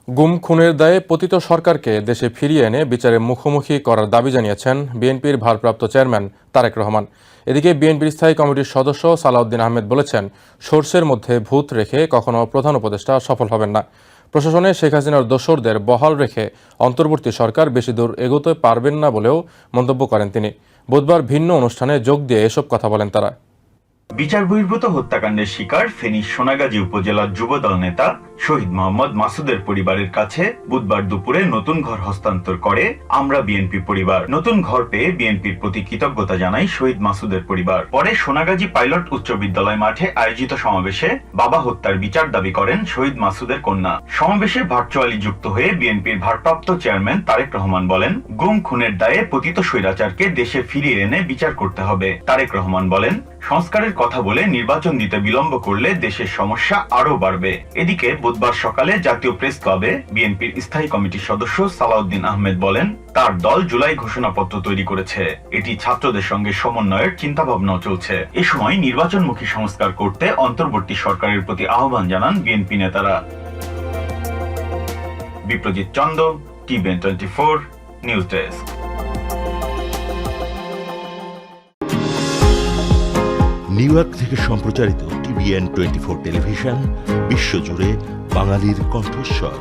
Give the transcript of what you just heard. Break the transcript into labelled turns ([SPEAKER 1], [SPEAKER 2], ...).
[SPEAKER 1] গুম খুনের দায়ে পতিত সরকারকে দেশে ফিরিয়ে এনে বিচারের মুখোমুখি করার দাবি জানিয়েছেন বিএনপির ভারপ্রাপ্ত চেয়ারম্যান তারেক রহমান। এদিকে বিএনপির স্থায়ী কমিটির সদস্য সালাউদ্দিন আহমেদ বলেছেন, সোর্সের মধ্যে ভূত রেখে কখনো প্রধান উপদেষ্টা সফল হবেন না। প্রশাসনে শেখ হাসিনার দোসরদের বহাল রেখে অন্তর্বর্তী সরকার বেশি দূর এগোতে পারবেন না বলেও মন্তব্য করেন তিনি। বুধবার ভিন্ন অনুষ্ঠানে যোগ দিয়ে এসব কথা বলেন তারা।
[SPEAKER 2] বিচার বহির্ভূত হত্যাকাণ্ডের শিকার ফেনীর সোনাগাজী উপজেলার যুবদল নেতা শহীদ মোহাম্মদ মাসুদের পরিবারের কাছে বুধবার দুপুরে নতুন ঘর হস্তান্তর করে আমরা বিএনপি পরিবার। নতুন ঘর পেয়ে বিএনপির প্রতি কৃতজ্ঞতা জানাই শহীদ মাসুদের পরিবার। পরে সোনাগাজী পাইলট উচ্চ বিদ্যালয় মাঠে আয়োজিত সমাবেশে বাবা হত্যার বিচার দাবি করেন শহীদ মাসুদের কন্যা। সমাবেশে ভার্চুয়ালি যুক্ত হয়ে বিএনপির ভারপ্রাপ্ত চেয়ারম্যান তারেক রহমান বলেন, গুম খুনের দায়ে পতিত স্বৈরাচারকে দেশে ফিরিয়ে এনে বিচার করতে হবে। তারেক রহমান বলেন, সংস্কারের কথা বলে নির্বাচন দিতে বিলম্ব করলে দেশের সমস্যা আরো বাড়বে। এদিকে বুধবার সকালে জাতীয় প্রেস ক্লাবে বিএনপির স্থায়ী কমিটির সদস্য সালাউদ্দিন আহমেদ বলেন, তার দল জুলাই ঘোষণাপত্র তৈরি করেছে, এটি ছাত্রদের সঙ্গে সমন্বয়ের চিন্তাভাবনাও চলছে। এ সময় নির্বাচনমুখী সংস্কার করতে অন্তর্বর্তী সরকারের প্রতি আহ্বান জানান বিএনপি নেতারা। Biprajit Chanda, TVN 24 news desk.
[SPEAKER 3] New York থেকে সম্প্রচারিত টিভিএন 24 টেলিভিশন বিশ্বজুড়ে বাঙালির কণ্ঠস্বর।